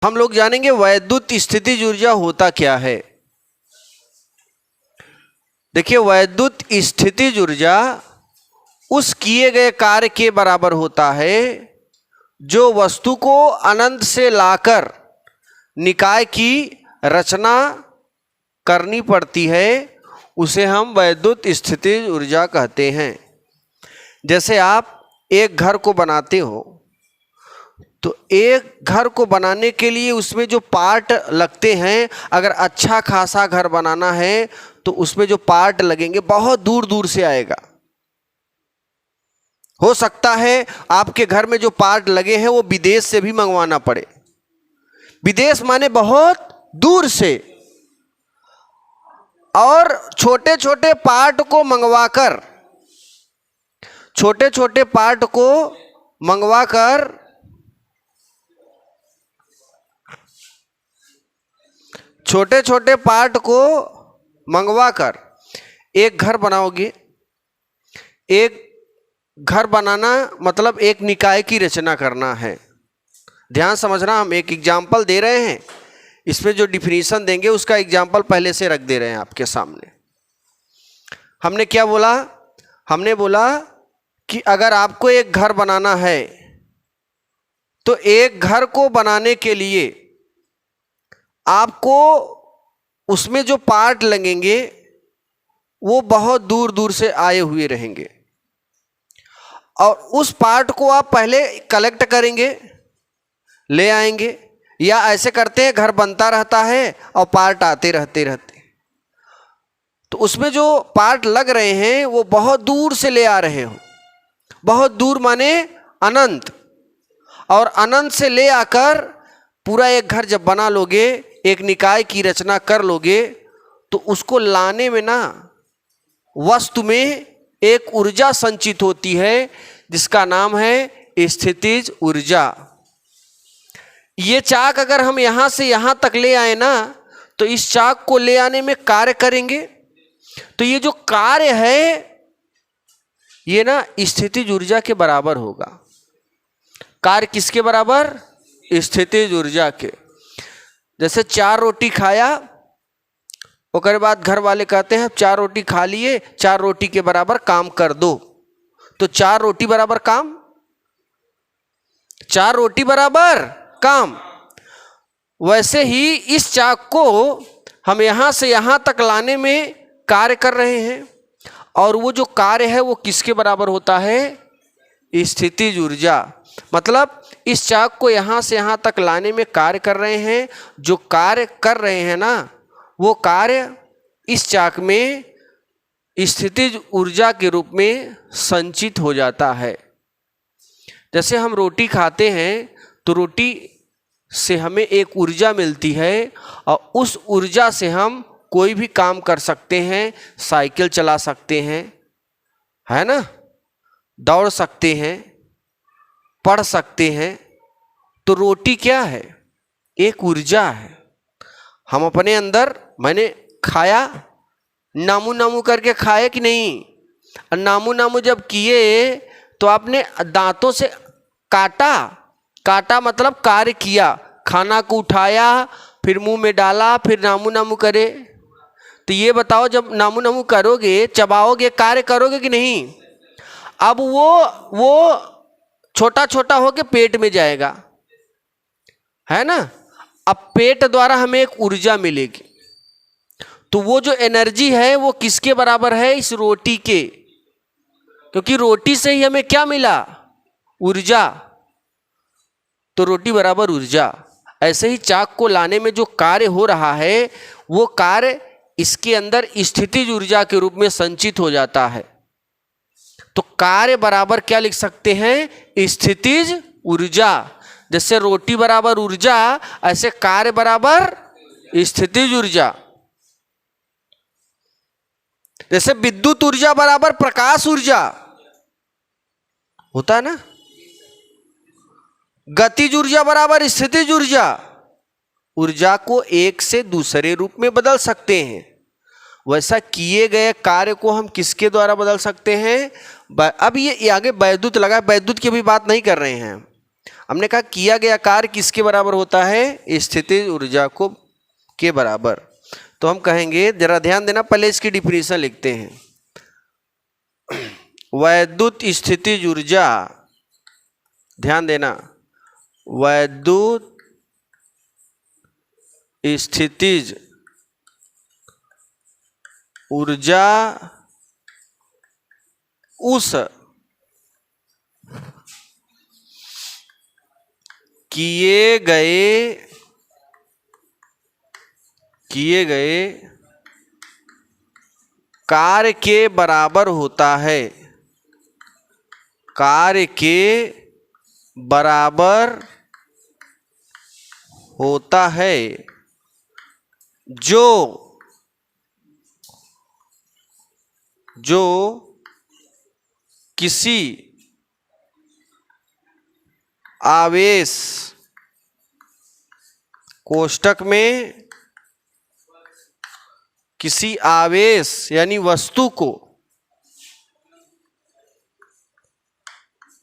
हम लोग जानेंगे वैद्युत स्थितिज ऊर्जा होता क्या है। देखिए, वैद्युत स्थितिज ऊर्जा उस किए गए कार्य के बराबर होता है जो वस्तु को अनंत से लाकर निकाय की रचना करनी पड़ती है, उसे हम वैद्युत स्थितिज ऊर्जा कहते हैं। जैसे आप एक घर को बनाते हो तो एक घर को बनाने के लिए उसमें जो पार्ट लगते हैं, अगर अच्छा खासा घर बनाना है तो उसमें जो पार्ट लगेंगे बहुत दूर दूर से आएगा। हो सकता है आपके घर में जो पार्ट लगे हैं वो विदेश से भी मंगवाना पड़े। विदेश माने बहुत दूर से। और छोटे छोटे पार्ट को मंगवाकर छोटे छोटे पार्ट को मंगवाकर एक घर बनाओगे। एक घर बनाना मतलब एक निकाय की रचना करना है। ध्यान समझना, हम एक एग्जाम्पल दे रहे हैं, इसमें जो डिफिनीशन देंगे उसका एग्जाम्पल पहले से रख दे रहे हैं आपके सामने। हमने क्या बोला? हमने बोला कि अगर आपको एक घर बनाना है तो एक घर को बनाने के लिए आपको उसमें जो पार्ट लगेंगे वो बहुत दूर दूर से आए हुए रहेंगे, और उस पार्ट को आप पहले कलेक्ट करेंगे, ले आएंगे, या ऐसे करते हैं घर बनता रहता है और पार्ट आते रहते तो उसमें जो पार्ट लग रहे हैं वो बहुत दूर से ले आ रहे हो। बहुत दूर माने अनंत, और अनंत से ले आकर पूरा एक घर जब बना लोगे, एक निकाय की रचना कर लोगे, तो उसको लाने में ना वस्तु में एक ऊर्जा संचित होती है जिसका नाम है स्थितिज ऊर्जा। ये चाक अगर हम यहां से यहां तक ले आए ना, तो इस चाक को ले आने में कार्य करेंगे, तो ये जो कार्य है ये ना स्थितिज ऊर्जा के बराबर होगा। कार्य किसके बराबर? स्थितिज ऊर्जा के। जैसे 4 रोटी खाया, उसके बाद घर वाले कहते हैं 4 रोटी खा लिए, 4 रोटी के बराबर काम कर दो, तो 4 रोटी बराबर काम, 4 रोटी बराबर काम। वैसे ही इस चाक को हम यहां से यहां तक लाने में कार्य कर रहे हैं, और वो जो कार्य है वो किसके बराबर होता है? स्थितिज ऊर्जा। मतलब इस चाक को यहां से यहां तक लाने में कार्य कर रहे हैं, जो कार्य कर रहे हैं ना वो कार्य इस चाक में स्थितिज ऊर्जा के रूप में संचित हो जाता है। जैसे हम रोटी खाते हैं तो रोटी से हमें एक ऊर्जा मिलती है, और उस ऊर्जा से हम कोई भी काम कर सकते हैं। साइकिल चला सकते हैं, है ना, दौड़ सकते हैं, पढ़ सकते हैं। तो रोटी क्या है? एक ऊर्जा है। हम अपने अंदर, मैंने खाया, नामू नामू करके खाए कि नहीं? नामू नामू जब किए तो आपने दांतों से काटा मतलब कार्य किया, खाना को उठाया, फिर मुंह में डाला, फिर नामू नामू करे। तो ये बताओ, जब नामू नामू करोगे, चबाओगे, कार्य करोगे कि नहीं? अब वो छोटा छोटा होके पेट में जाएगा, है ना। अब पेट द्वारा हमें एक ऊर्जा मिलेगी, तो वो जो एनर्जी है वो किसके बराबर है? इस रोटी के, क्योंकि रोटी से ही हमें क्या मिला? ऊर्जा। तो रोटी बराबर ऊर्जा। ऐसे ही चाक को लाने में जो कार्य हो रहा है वो कार्य इसके अंदर स्थितिज ऊर्जा के रूप में संचित हो जाता है। तो कार्य बराबर क्या लिख सकते हैं? स्थितिज ऊर्जा। जैसे रोटी बराबर ऊर्जा, ऐसे कार्य बराबर स्थितिज ऊर्जा। जैसे विद्युत ऊर्जा बराबर प्रकाश ऊर्जा होता है ना। गतिज ऊर्जा बराबर स्थितिज ऊर्जा। ऊर्जा को एक से दूसरे रूप में बदल सकते हैं। वैसा किए गए कार्य को हम किसके द्वारा बदल सकते हैं? अब ये आगे वैद्युत लगा, वैद्युत की भी बात नहीं कर रहे हैं, हमने कहा किया गया कार्य किसके बराबर होता है, स्थितिज ऊर्जा को के बराबर। तो हम कहेंगे, जरा ध्यान देना, पहले इसकी डिफिनीशन लिखते हैं। वैद्युत स्थितिज ऊर्जा, ध्यान देना, वैद्युत स्थितिज ऊर्जा उस किए गए कार्य के बराबर होता है, कार्य के बराबर होता है, जो किसी आवेश, कोष्टक में किसी आवेश यानी वस्तु को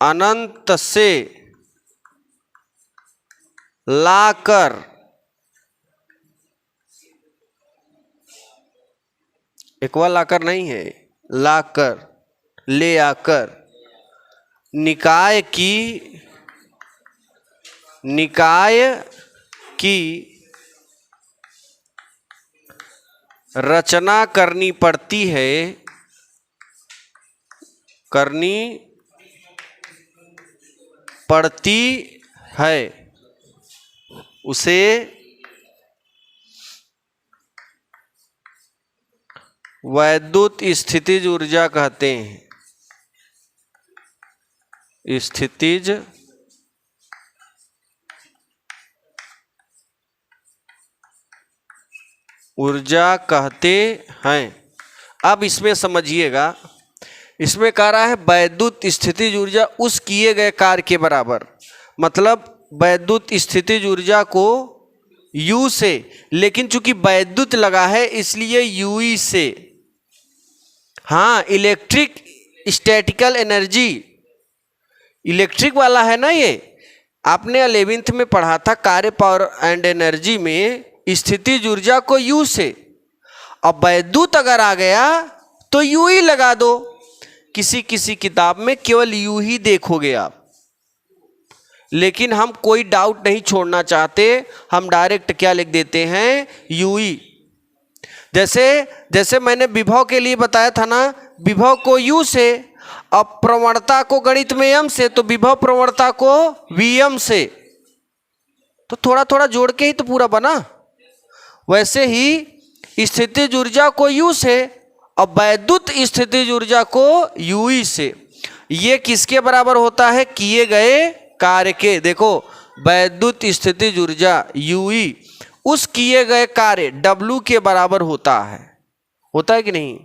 अनंत से लाकर एक बार लाकर नहीं है, लाकर, ले आकर निकाय की रचना करनी पड़ती है, उसे वैद्युत स्थितिज ऊर्जा कहते हैं। स्थितिज ऊर्जा कहते हैं। अब इसमें समझिएगा, इसमें कह रहा है वैद्युत स्थितिज ऊर्जा उस किए गए कार्य के बराबर, मतलब वैद्युत स्थितिज ऊर्जा को U से, लेकिन चूंकि वैद्युत लगा है इसलिए UE से, हाँ इलेक्ट्रिक स्टैटिकल एनर्जी, इलेक्ट्रिक वाला है ना ये, आपने 11th में पढ़ा था कार्य पावर एंड एनर्जी में, स्थितिज ऊर्जा को U से, अब वैद्युत अगर आ गया तो U ही लगा दो। किसी किसी किताब में केवल U ही देखोगे आप, लेकिन हम कोई डाउट नहीं छोड़ना चाहते, हम डायरेक्ट क्या लिख देते हैं, UE। जैसे मैंने विभव के लिए बताया था ना, विभव को U से, अब प्रवणता को गणित में M से, तो विभव प्रवणता को Vm से, तो थोड़ा थोड़ा जोड़ के ही तो पूरा बना। वैसे ही स्थितिज ऊर्जा को U से, अब वैद्युत स्थितिज ऊर्जा को UE से, ये किसके बराबर होता है, किए गए कार्य के। देखो वैद्युत स्थितिज ऊर्जा UE उस किए गए कार्य W के बराबर होता है कि नहीं।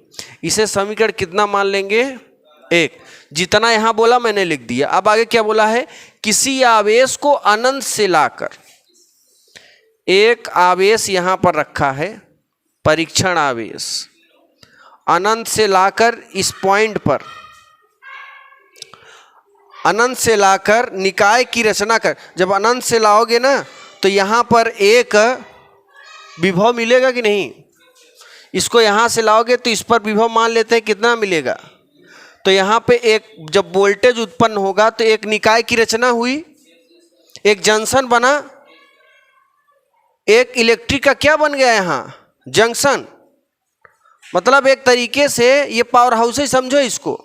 इसे समीकरण कितना मान लेंगे, 1। जितना यहां बोला मैंने लिख दिया। अब आगे क्या बोला है, किसी आवेश को अनंत से लाकर, एक आवेश यहां पर रखा है, परीक्षण आवेश, अनंत से लाकर इस पॉइंट पर, अनंत से लाकर निकाय की रचना कर। जब अनंत से लाओगे ना तो यहां पर एक विभव मिलेगा कि नहीं, इसको यहां से लाओगे तो इस पर विभव मान लेते हैं कितना मिलेगा, तो यहां पे एक जब वोल्टेज उत्पन्न होगा तो एक निकाय की रचना हुई, एक जंक्शन बना, एक इलेक्ट्रिक का क्या बन गया यहां, जंक्शन, मतलब एक तरीके से ये पावर हाउस ही समझो इसको।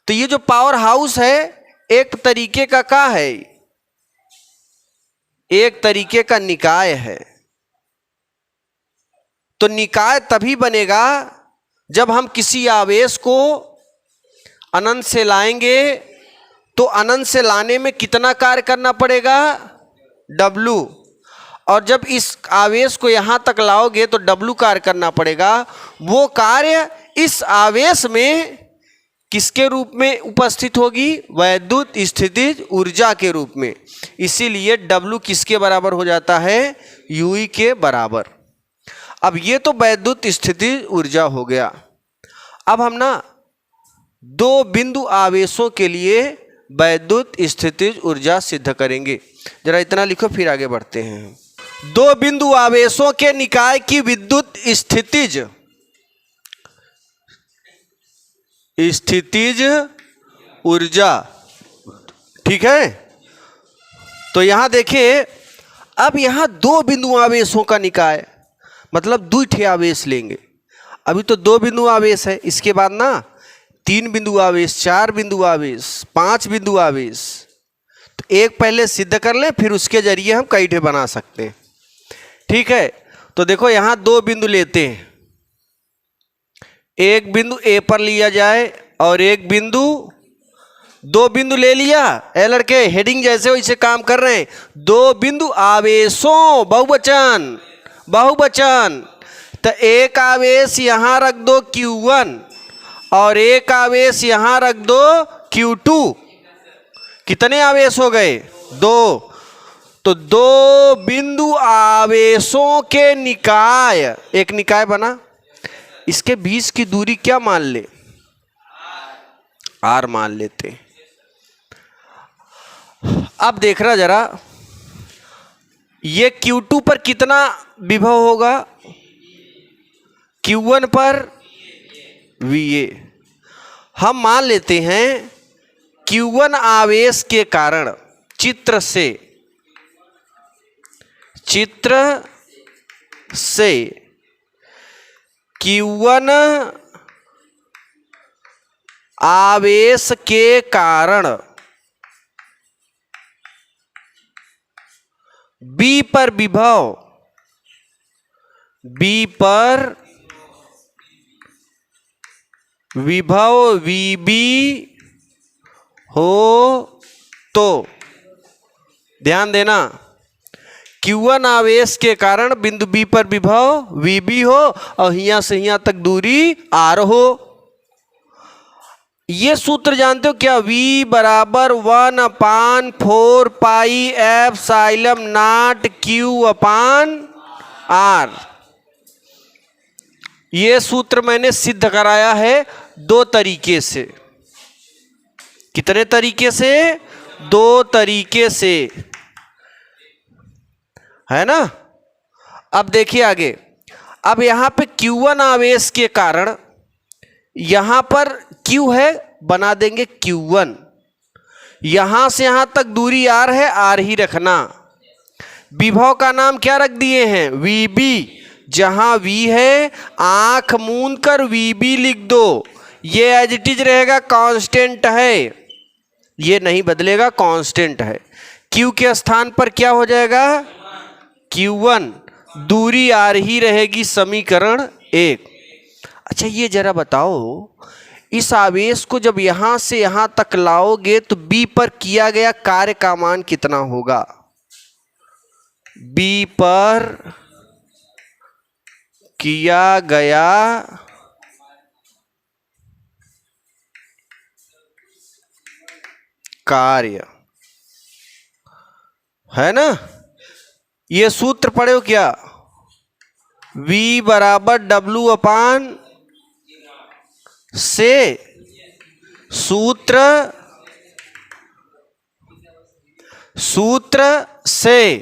तो ये जो पावर हाउस है एक तरीके का क्या है, एक तरीके का निकाय है। तो निकाय तभी बनेगा जब हम किसी आवेश को अनंत से लाएंगे, तो अनंत से लाने में कितना कार्य करना पड़ेगा, W, और जब इस आवेश को यहां तक लाओगे तो W कार्य करना पड़ेगा। वो कार्य इस आवेश में किसके रूप में उपस्थित होगी, वैद्युत स्थितिज ऊर्जा के रूप में। इसीलिए W किसके बराबर हो जाता है, UE के बराबर। अब ये तो वैद्युत स्थितिज ऊर्जा हो गया। अब हम ना दो बिंदु आवेशों के लिए वैद्युत स्थितिज ऊर्जा सिद्ध करेंगे। जरा इतना लिखो फिर आगे बढ़ते हैं। दो बिंदु आवेशों के निकाय की विद्युत स्थितिज ऊर्जा, ठीक है। तो यहां देखिए, अब यहां दो बिंदु आवेशों का निकाय मतलब दो ठे आवेश लेंगे। अभी तो दो बिंदु आवेश है, इसके बाद ना 3 बिंदु आवेश, 4 बिंदु आवेश, 5 बिंदु आवेश। तो एक पहले सिद्ध कर लें, फिर उसके जरिए हम कई ठे बना सकते हैं, ठीक है। तो देखो यहां दो बिंदु लेते हैं, एक बिंदु ए पर लिया जाए और एक बिंदु, दो बिंदु ले लिया। ए लड़के हेडिंग जैसे वैसे काम कर रहे हैं। दो बिंदु आवेशों, बहुवचन बहुवचन। तो एक आवेश यहां रख दो Q1 और एक आवेश यहां रख दो Q2। कितने आवेश हो गए? 2। तो दो बिंदु आवेशों के निकाय, एक निकाय बना। इसके बीच की दूरी क्या मान ले? R मान लेते। अब देखना जरा, ये Q2 पर कितना विभव होगा? Q1 पर VA। हम मान लेते हैं Q1 आवेश के कारण चित्र से Q1 आवेश के कारण B पर विभव, VB हो तो ध्यान देना, Q1 आवेश के कारण बिंदु B पर विभव VB हो और यहाँ से यहाँ तक दूरी R हो। ये सूत्र जानते हो क्या? V बराबर 1/4 पाई एप्सिलॉन नॉट Q/R। ये सूत्र मैंने सिद्ध कराया है 2 तरीके से। कितने तरीके से? 2 तरीके से, है ना। अब देखिए आगे, अब यहां पे Q1 आवेश के कारण यहां पर Q है, बना देंगे Q1। यहां से यहां तक दूरी R है, R ही रखना। विभव का नाम क्या रख दिए हैं? VB। जहां V है आंख मूंद कर VB लिख दो। ये एज इट इज रहेगा, कांस्टेंट है, ये नहीं बदलेगा, कांस्टेंट है। Q के स्थान पर क्या हो जाएगा? Q1। दूरी R ही रहेगी, समीकरण 1। अच्छा ये जरा बताओ, इस आवेश को जब यहां से यहां तक लाओगे तो B पर किया गया कार्य का मान कितना होगा? B पर किया गया कार्य, है ना। ये सूत्र पढ़े हो क्या? V बराबर W/, से सूत्र से।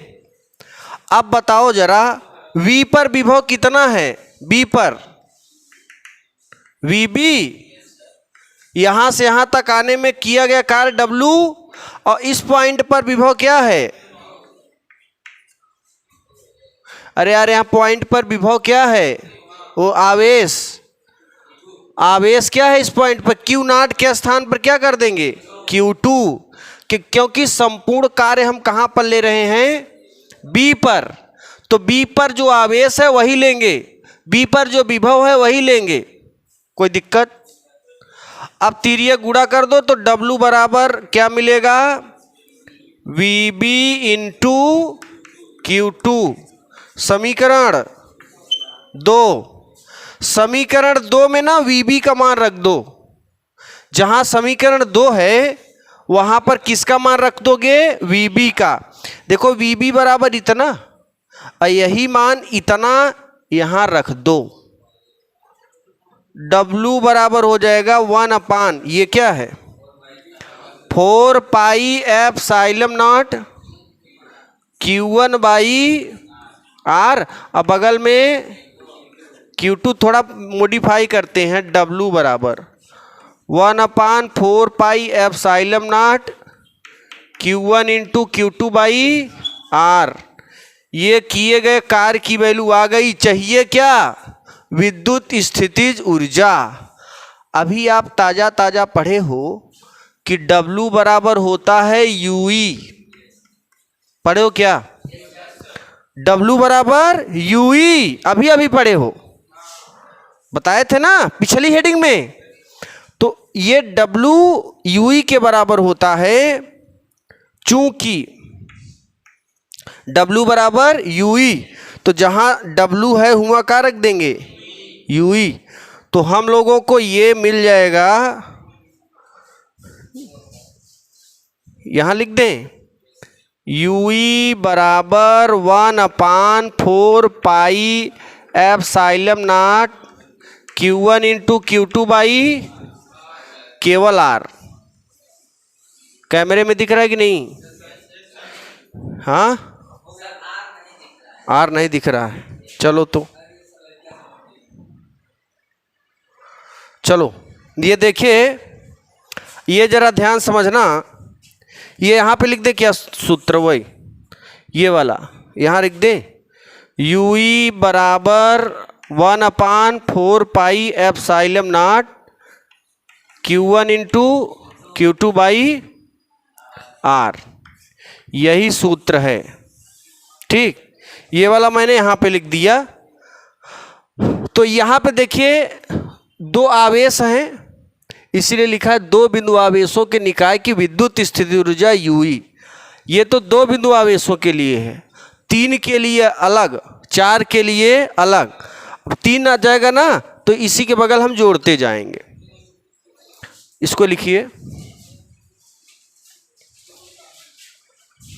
अब बताओ जरा, V पर विभव कितना है? B पर VB। यहां से यहां तक आने में किया गया कार्य W, और इस पॉइंट पर विभव क्या है? अरे यार, यहां पॉइंट पर विभव क्या है? वो आवेश क्या है? इस पॉइंट पर Q0 के स्थान पर क्या कर देंगे? Q2। क्योंकि संपूर्ण कार्य हम कहां पर ले रहे हैं? B पर। तो B पर जो आवेश है वही लेंगे, B पर जो विभव है वही लेंगे। कोई दिक्कत? अब तिर्यक गुणा कर दो तो W बराबर क्या मिलेगा? VB into Q2। समीकरण 2। समीकरण 2 में ना VB का मान रख दो। जहां समीकरण 2 है वहां पर किसका मान रख दोगे? VB का। देखो VB बराबर इतना, और यही मान इतना यहां रख दो। W बराबर हो जाएगा 1/, ये क्या है? 4 pi epsilon not Q1 by R। अब बगल में Q2 थोड़ा मॉडिफाई करते हैं, W बराबर 1/4 pi epsilon not Q1 into Q2 by R। ये किए गए कार्य की वैल्यू आ गई। चाहिए क्या? विद्युत स्थितिज ऊर्जा। अभी आप ताजा ताजा पढ़े हो कि W बराबर होता है UE। पढ़े हो क्या? W बराबर UE अभी अभी पढ़े हो, बताए थे ना पिछली हेडिंग में। तो ये W UE के बराबर होता है, चूंकि W बराबर UE, तो जहां W है हुआ का रख देंगे UE। तो हम लोगों को ये मिल जाएगा, यहां लिख दें UE बराबर 1/4 pi epsilon not Q1 into Q2 by केवल R। कैमरे में दिख रहा है कि नहीं? हाँ, R नहीं दिख रहा है। चलो तो चलो ये देखिए, ये जरा ध्यान समझना। ये यहाँ पे लिख दे क्या सूत्र, वही ये वाला यहाँ लिख दे UE बराबर 1/4 pi epsilon not Q1 into Q2 by R। यही सूत्र है, ठीक। ये वाला मैंने यहाँ पे लिख दिया। तो यहाँ पे देखिए दो आवेश हैं, इसलिए लिखा है दो बिंदु आवेशों के निकाय की विद्युत स्थिति ऊर्जा UE। ये तो दो बिंदु आवेशों के लिए है, 3 के लिए अलग, 4 के लिए अलग। अब 3 आ जाएगा ना, तो इसी के बगल हम जोड़ते जाएंगे। इसको लिखिए